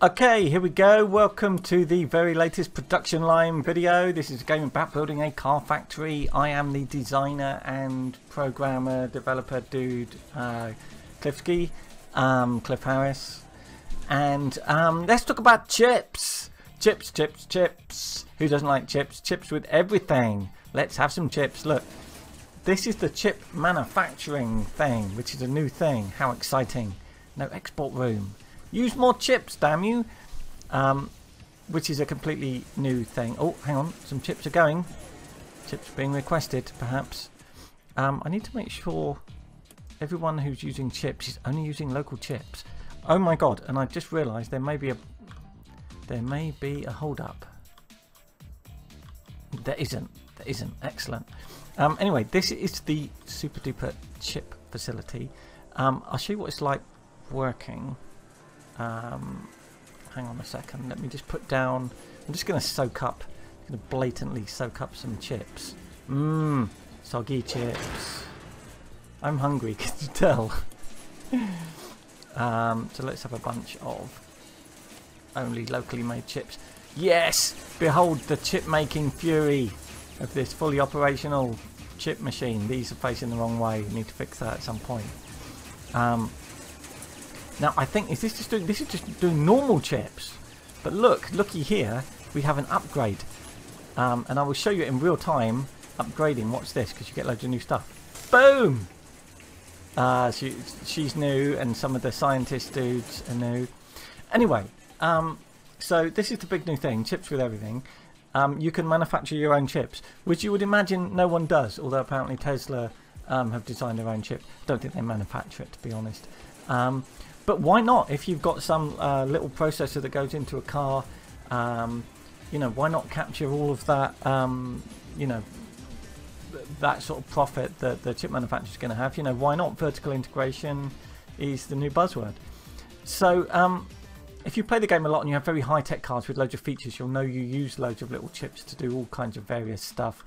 Okay, here we go. Welcome to the very latest production line video. This is a game about building a car factory. I am the designer and programmer, developer dude, Cliff Harris. And let's talk about chips. Chips. Who doesn't like chips? Chips with everything. Let's have some chips. Look, this is the chip manufacturing thing, which is a new thing. How exciting. No export room. Use more chips, damn you. Which is a completely new thing. Oh, hang on. Some chips are going. Chips being requested, perhaps. I need to make sure everyone who's using chips is only using local chips. Oh my god, and I just realised there may be a hold up. There isn't. Excellent. Anyway, this is the super duper chip facility. I'll show you what it's like working. Hang on a second, let me just put down, I'm just going to blatantly soak up some chips. Soggy chips. I'm hungry, can you tell? So let's have a bunch of only locally made chips. Yes! Behold the chip making fury of this fully operational chip machine. These are facing the wrong way, we need to fix that at some point. Now I think this is just doing normal chips, but looky here, we have an upgrade, and I will show you in real time upgrading. Watch this, because you get loads of new stuff. Boom! She's new, and some of the scientist dudes are new. Anyway, so this is the big new thing: chips with everything. You can manufacture your own chips, which you would imagine no one does, although apparently Tesla have designed their own chip. Don't think they manufacture it, to be honest. But why not? If you've got some little processor that goes into a car, you know, why not capture all of that, you know, that sort of profit that the chip manufacturer is going to have? You know, why not? Vertical integration is the new buzzword. So if you play the game a lot and you have very high-tech cars with loads of features, you'll know you use loads of little chips to do all kinds of various stuff.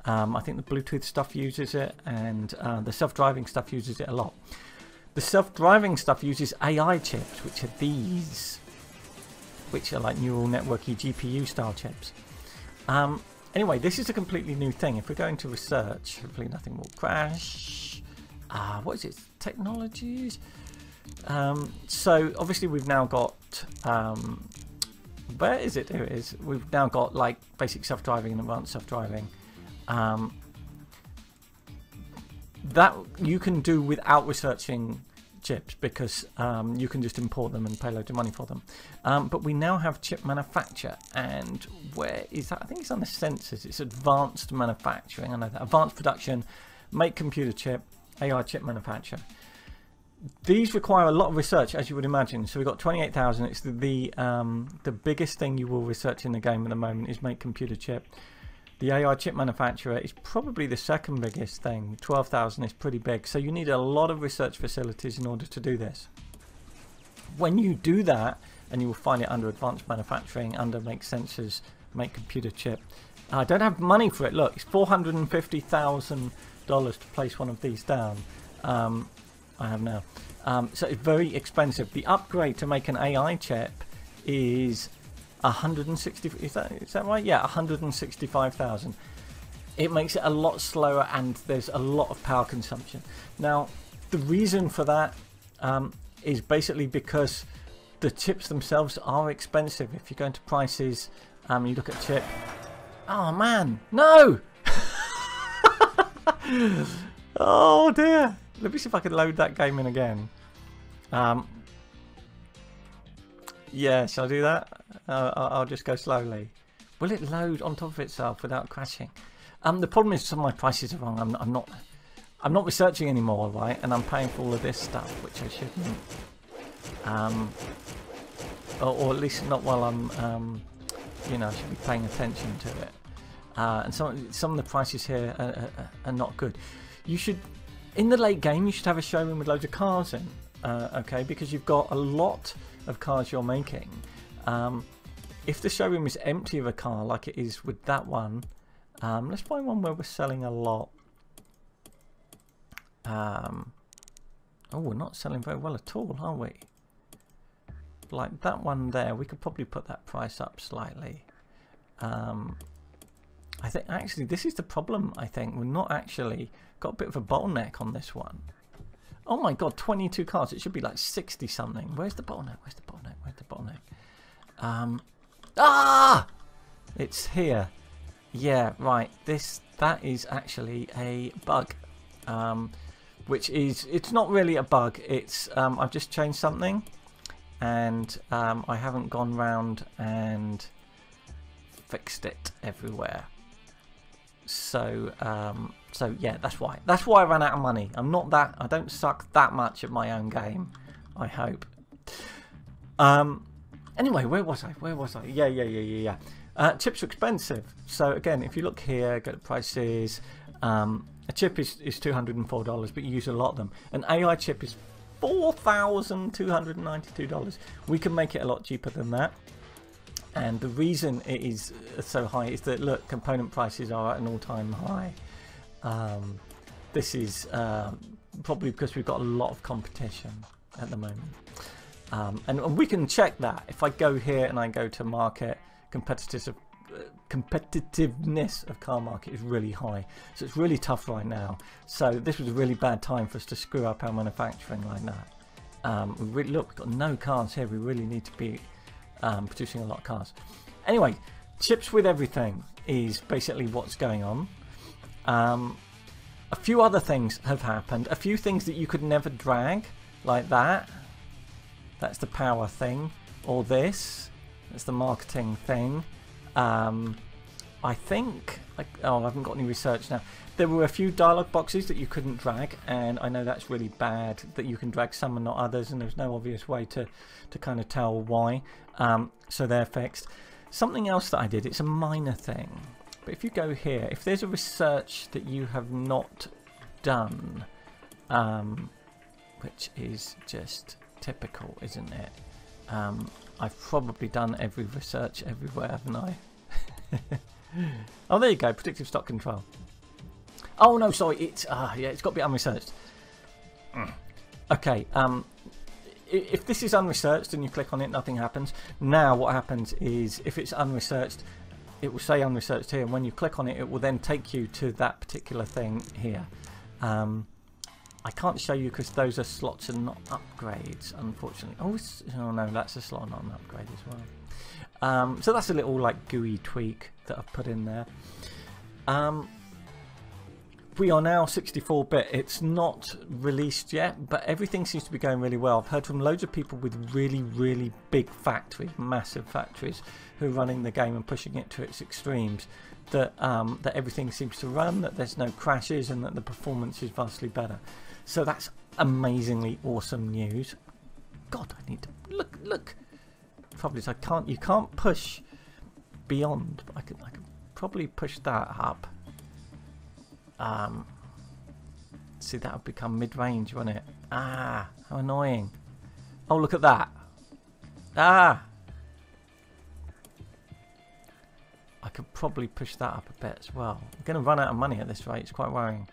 I think the Bluetooth stuff uses it, and the self-driving stuff uses it a lot. The self-driving stuff uses AI chips, which are these, which are like neural networky GPU style chips. Anyway, this is a completely new thing. If we're going to research, hopefully nothing will crash. What is it? Technologies. So obviously we've now got, where is it? Here it is. We've now got like basic self-driving and advanced self-driving. That you can do without researching chips, because you can just import them and pay loads of money for them. But we now have chip manufacture, and where is that? I think it's on the sensors. It's advanced manufacturing. I know that. Advanced production, make computer chip, AI chip manufacture. These require a lot of research, as you would imagine. So we've got 28,000. It's the biggest thing you will research in the game at the moment is make computer chip. The AI chip manufacturer is probably the second biggest thing. 12,000 is pretty big. So you need a lot of research facilities in order to do this. When you do that, and you will find it under advanced manufacturing, under make sensors, make computer chip. I don't have money for it. Look, it's $450,000 to place one of these down. I have now. So it's very expensive. The upgrade to make an AI chip is 160, is that right? Yeah, 165,000. It makes it a lot slower, and there's a lot of power consumption. Now, the reason for that is basically because the chips themselves are expensive. If you go into prices, you look at chip. Oh man, no! Oh dear. Let me see if I can load that game in again. Yeah, shall I do that? I'll just go slowly. Will it load on top of itself without crashing? The problem is some of my prices are wrong. I'm not researching anymore, right? And I'm paying for all of this stuff, which I shouldn't. Or at least not while I'm, you know, I should be paying attention to it. And some of the prices here are not good. You should, in the late game, you should have a showroom with loads of cars in. Okay, because you've got a lot of cars you're making. If the showroom is empty of a car like it is with that one, let's find one where we're selling a lot. Oh, we're not selling very well at all, are we? like that one there, we could probably put that price up slightly. I think actually this is the problem. I think we're not actually got a bit of a bottleneck on this one. Oh my god, 22 cars. It should be like 60 something. Where's the bottleneck? Where's the bottleneck? Where's the bottleneck? It's here. Yeah, right. That is actually a bug. Which is, it's not really a bug. It's I've just changed something, and I haven't gone round and fixed it everywhere. So so yeah, that's why I ran out of money. I don't suck that much at my own game, I hope. Anyway, where was I? Yeah. Chips are expensive. So again, if you look here, go to prices, a chip is $204, but you use a lot of them. An AI chip is $4,292. We can make it a lot cheaper than that. And the reason it is so high is that, look, component prices are at an all-time high. This is probably because we've got a lot of competition at the moment. And we can check that. If I go here and I go to market, competitiveness of car market is really high. So it's really tough right now. So this was a really bad time for us to screw up our manufacturing like that. Look, we've got no cars here. We really need to be producing a lot of cars. Anyway, chips with everything is basically what's going on. A few other things have happened. A few things that you could never drag, like that. That's the power thing. Or this. That's the marketing thing. I think... oh, I haven't got any research now. There were a few dialog boxes that you couldn't drag, and I know that's really bad that you can drag some and not others, and there's no obvious way to kind of tell why. So they're fixed. Something else that I did, it's a minor thing, but if you go here, if there's a research that you have not done, which is just typical, isn't it? I've probably done every research everywhere, haven't I? Oh, there you go, predictive stock control. Oh no, sorry, it's yeah, it's got to be unresearched. Okay, if this is unresearched and you click on it, nothing happens. Now what happens is, if it's unresearched, it will say unresearched here, and when you click on it, it will then take you to that particular thing here. I can't show you because those are slots and not upgrades, unfortunately. Oh no, that's a slot, not an upgrade as well. So that's a little like GUI tweak that I've put in there. We are now 64-bit. It's not released yet, but everything seems to be going really well. I've heard from loads of people with really big factories, massive factories, who are running the game and pushing it to its extremes, that that everything seems to run, that there's no crashes, and that the performance is vastly better. So that's amazingly awesome news. God, I need to look. Probably you can't push beyond. But I could probably push that up. See, that would become mid-range, wouldn't it? Ah, how annoying. Oh, look at that. Ah. I could probably push that up a bit as well. I'm going to run out of money at this rate. It's quite worrying.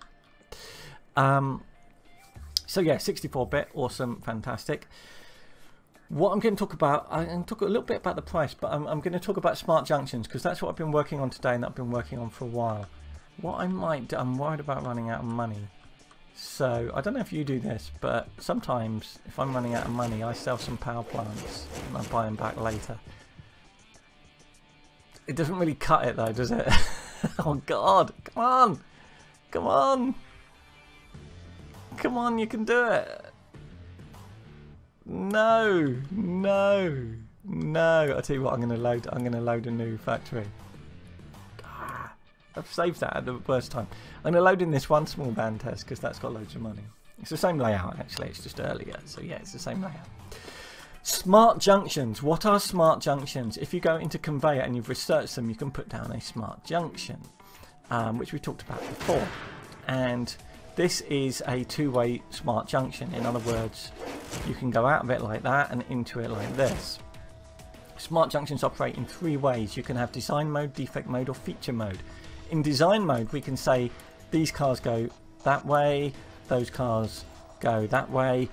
So yeah, 64-bit, awesome, fantastic. What I'm going to talk about, I'm going to talk a little bit about the price, but I'm going to talk about smart junctions, because that's what I've been working on today and that I've been working on for a while. What I might do, I'm worried about running out of money. So I don't know if you do this, but sometimes if I'm running out of money, I sell some power plants and I buy them back later. It doesn't really cut it though, does it? Oh God, come on. Come on. Come on, you can do it. No, no, no. I'll tell you what, I'm going to load a new factory. Ah, I've saved that at the worst time. I'm going to load in this one small band test because that's got loads of money. It's the same layout actually, it's just earlier. So yeah, it's the same layout. Smart junctions. What are smart junctions? If you go into conveyor and you've researched them, you can put down a smart junction, which we talked about before. And this is a two-way smart junction. In other words, you can go out of it like that and into it like this. Smart junctions operate in three ways. You can have design mode, defect mode, or feature mode. In design mode, we can say these cars go that way, those cars go that way.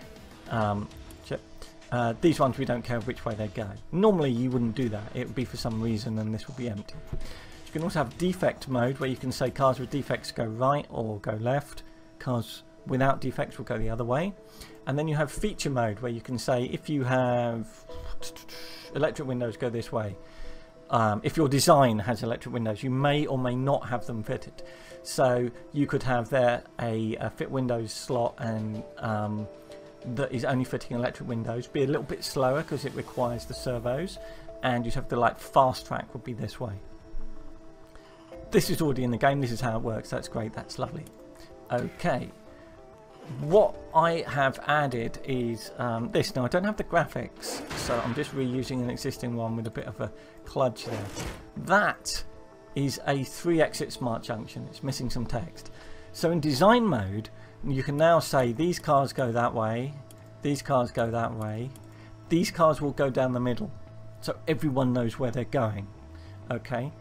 These ones we don't care which way they go. Normally you wouldn't do that. It would be for some reason and this would be empty. You can also have defect mode where you can say cars with defects go right or go left. Cars without defects will go the other way. And then you have feature mode where you can say if you have electric windows go this way. If your design has electric windows, you may or may not have them fitted. So you could have there a fit windows slot and that is only fitting electric windows, be a little bit slower because it requires the servos, and you'd have the like fast track would be this way. This is already in the game, this is how it works. That's great, that's lovely. Okay, what I have added is this. Now I don't have the graphics, so I'm just reusing an existing one with a bit of a kludge there. That is a 3-exit smart junction. It's missing some text. So in design mode you can now say these cars go that way, these cars go that way, these cars will go down the middle, so everyone knows where they're going. Okay,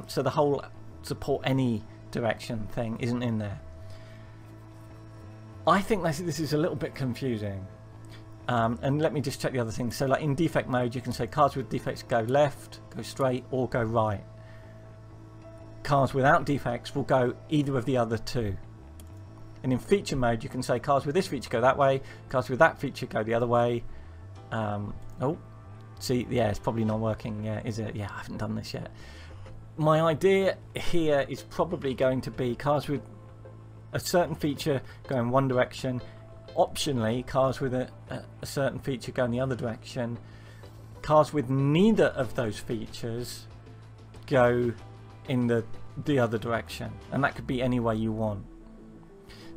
so the whole support any direction thing isn't in there. I think this is a little bit confusing, and let me just check the other things. So like in defect mode you can say cars with defects go left, go straight, or go right. Cars without defects will go either of the other two. And in feature mode you can say cars with this feature go that way, cars with that feature go the other way. Oh, see, yeah, it's probably not working. Yeah, is it? Yeah, I haven't done this yet. My idea here is probably going to be cars with a certain feature go in one direction, optionally cars with a certain feature go in the other direction, cars with neither of those features go in the other direction, and that could be any way you want.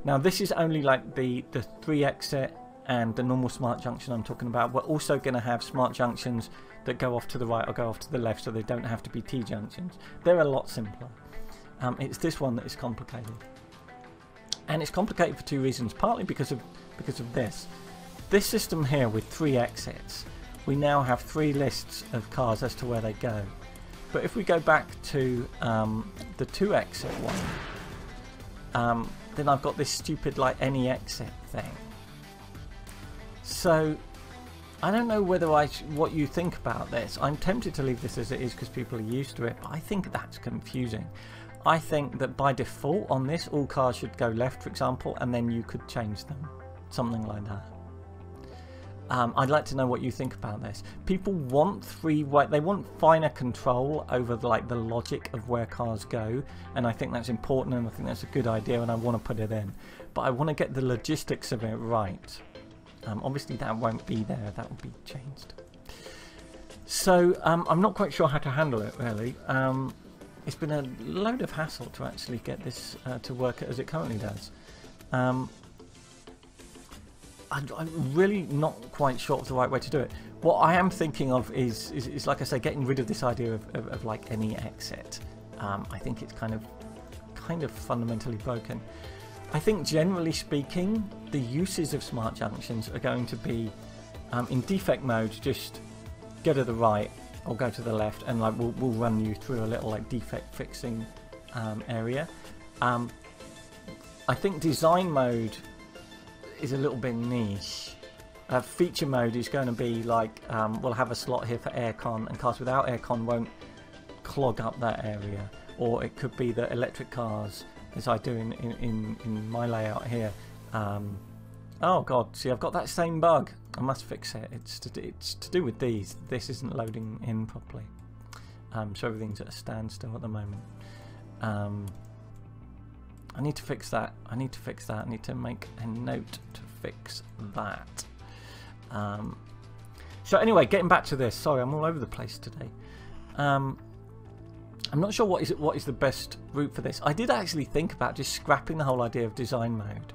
Now this is only like the 3-exit and the normal smart junction I'm talking about. We're also going to have smart junctions that go off to the right or go off to the left, so they don't have to be T-junctions. They're a lot simpler. It's this one that is complicated, and it's complicated for two reasons. Partly because of this system here with 3 exits. We now have 3 lists of cars as to where they go. But if we go back to the 2-exit one, then I've got this stupid like any exit thing. So I don't know whether what you think about this. I'm tempted to leave this as it is because people are used to it, but I think that's confusing. I think that by default on this all cars should go left, for example, and then you could change them, something like that. I'd like to know what you think about this. People want they want finer control over like the logic of where cars go, and I think that's important, and I think that's a good idea, and I want to put it in. But I want to get the logistics of it right. Obviously that won't be there, that will be changed. So I'm not quite sure how to handle it really. It's been a load of hassle to actually get this to work as it currently does. I'm really not quite sure of the right way to do it. What I am thinking of is like I say, getting rid of this idea of like any exit. I think it's kind of fundamentally broken. I think generally speaking, the uses of smart junctions are going to be in defect mode, just go to the right or go to the left, and like we'll run you through a little like defect fixing area. I think design mode is a little bit niche. Feature mode is going to be like we'll have a slot here for aircon, and cars without aircon won't clog up that area. Or it could be that electric cars, as I do in my layout here. Oh god, see, I've got that same bug. I must fix it. It's to do with these. This isn't loading in properly. So everything's at a standstill at the moment. I need to fix that. I need to make a note to fix that. So anyway, getting back to this. Sorry, I'm all over the place today. I'm not sure what is the best route for this. I did actually think about just scrapping the whole idea of design mode.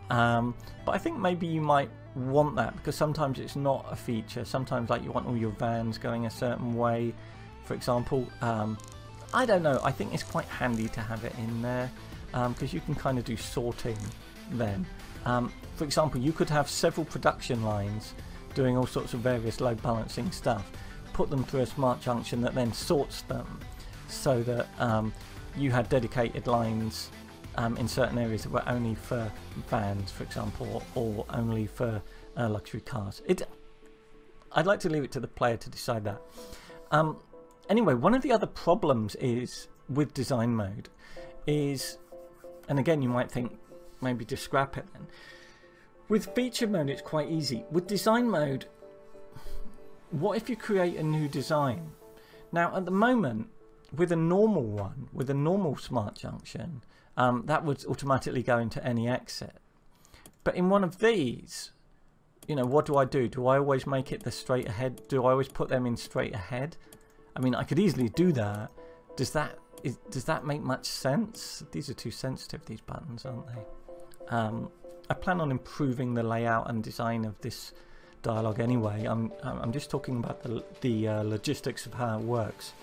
But I think maybe you might want that, because sometimes it's not a feature. Sometimes like you want all your vans going a certain way, for example. I don't know. I think it's quite handy to have it in there. Because you can kind of do sorting then. For example, you could have several production lines doing all sorts of various load balancing stuff, put them through a smart junction that then sorts them so that you had dedicated lines in certain areas that were only for vans, for example, or only for luxury cars. I'd like to leave it to the player to decide that. Anyway, one of the other problems is with design mode is, and again you might think maybe just scrap it then. With feature mode it's quite easy. With design mode, what if you create a new design? Now at the moment, with a normal one, with a normal smart junction, that would automatically go into any exit. But in one of these, you know, what do? Do I always make it the straight ahead? Do I always put them in straight ahead? I mean, I could easily do that. Does that make much sense? These are too sensitive, these buttons, aren't they? I plan on improving the layout and design of this dialogue anyway. I'm just talking about the logistics of how it works.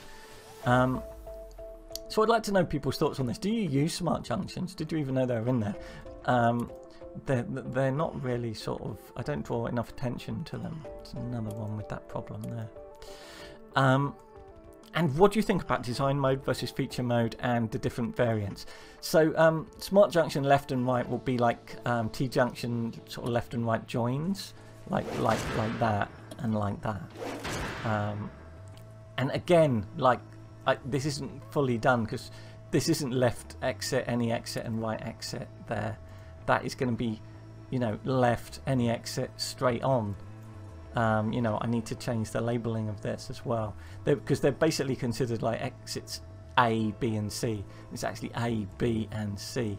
So I'd like to know people's thoughts on this. Do you use smart junctions? Did you even know they were in there? They're not really sort of, I don't draw enough attention to them. It's another one with that problem there. And what do you think about design mode versus feature mode and the different variants? So smart junction left and right will be like T-junction sort of left and right joins, like that and like that. And again, like this isn't fully done because this isn't left exit, any exit, and right exit there. That is going to be, you know, left, any exit, straight on. You know, I need to change the labeling of this as well, because they're basically considered like exits A, B and C. It's actually A, B and C.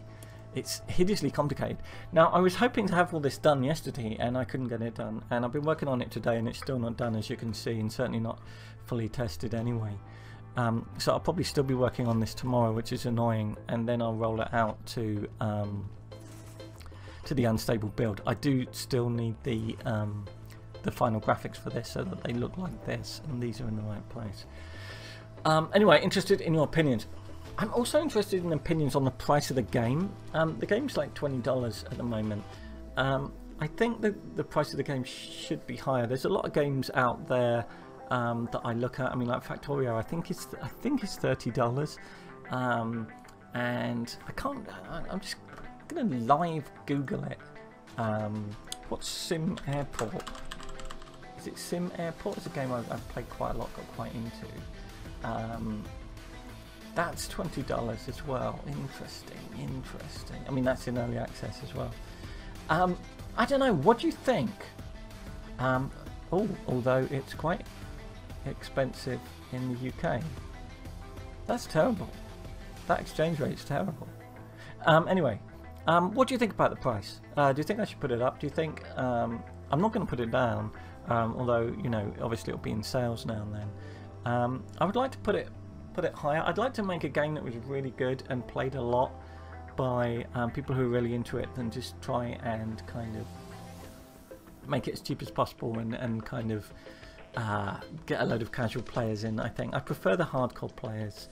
It's hideously complicated. Now I was hoping to have all this done yesterday and I couldn't get it done, and I've been working on it today and it's still not done, as you can see, and certainly not fully tested anyway. So I'll probably still be working on this tomorrow, which is annoying, and then I'll roll it out to the unstable build. I do still need the final graphics for this so that they look like this and these are in the right place. Anyway, interested in your opinions. I'm also interested in opinions on the price of the game. The game's like $20 at the moment. I think that the price of the game should be higher. There's a lot of games out there that I look at. I mean, like Factorio, I think it's $30. And I can't. I'm just gonna live Google it. What's Sim Airport? Is it Sim Airport? It's a game I've played quite a lot, got quite into. That's $20 as well. Interesting. I mean, that's in early access as well. I don't know. What do you think? Although it's quite expensive in the UK. That's terrible. That exchange rate's terrible. Anyway, what do you think about the price? Do you think I should put it up? Do you think I'm not going to put it down? Although, you know, obviously it'll be in sales now and then. I would like to put it higher. I'd like to make a game that was really good and played a lot by people who are really into it, than just try and kind of make it as cheap as possible and kind of get a load of casual players in. I think I prefer the hardcore players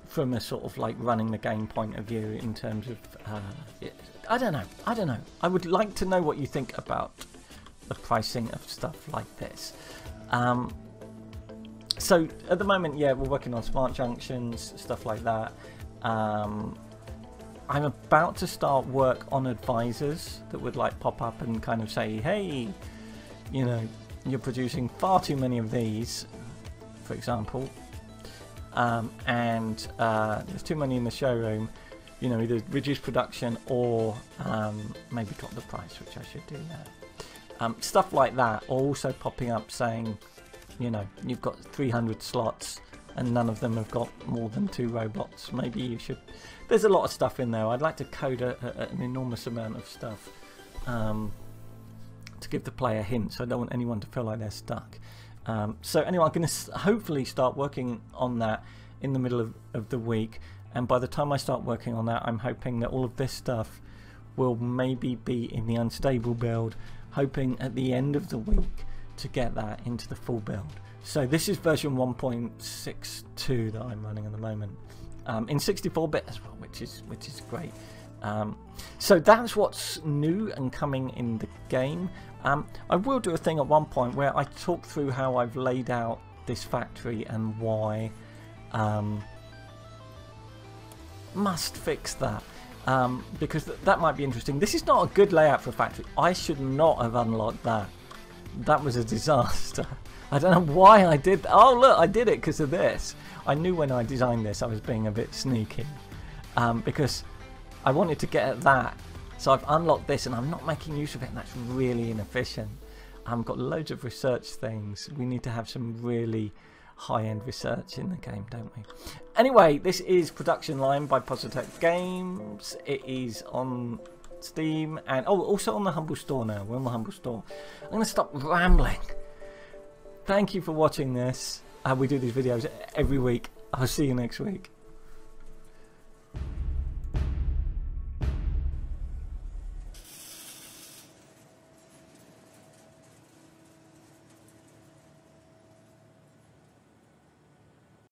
from a sort of like running the game point of view in terms of I don't know. I would like to know what you think about the pricing of stuff like this. So at the moment, yeah, we're working on smart junctions, stuff like that. I'm about to start work on advisors that would like pop up and kind of say, hey, you know, you're producing far too many of these, for example, and there's too many in the showroom. You know, either reduce production or maybe drop the price, which I should do now. Stuff like that, also popping up saying, you know, you've got 300 slots and none of them have got more than 2 robots. Maybe you should. There's a lot of stuff in there. I'd like to code an enormous amount of stuff to give the player hints. I don't want anyone to feel like they're stuck. So anyway, I'm going to hopefully start working on that in the middle of the week. And by the time I start working on that, I'm hoping that all of this stuff will maybe be in the unstable build, hoping at the end of the week to get that into the full build. So this is version 1.62 that I'm running at the moment, in 64-bit as well, which is great. So that's what's new and coming in the game. I will do a thing at one point where I talk through how I've laid out this factory and why. Must fix that. because that might be interesting. This is not a good layout for a factory. I should not have unlocked that. That was a disaster. I don't know why I did that. Oh look, I did it because of this. I knew when I designed this I was being a bit sneaky, because I wanted to get at that. So I've unlocked this and I'm not making use of it, and that's really inefficient. I've got loads of research things. We need to have some really high-end research in the game, don't we? Anyway, this is Production Line by Positech Games. It is on Steam and also on the Humble Store now. We're on the Humble Store. I'm going to stop rambling. Thank you for watching this. We do these videos every week. I'll see you next week.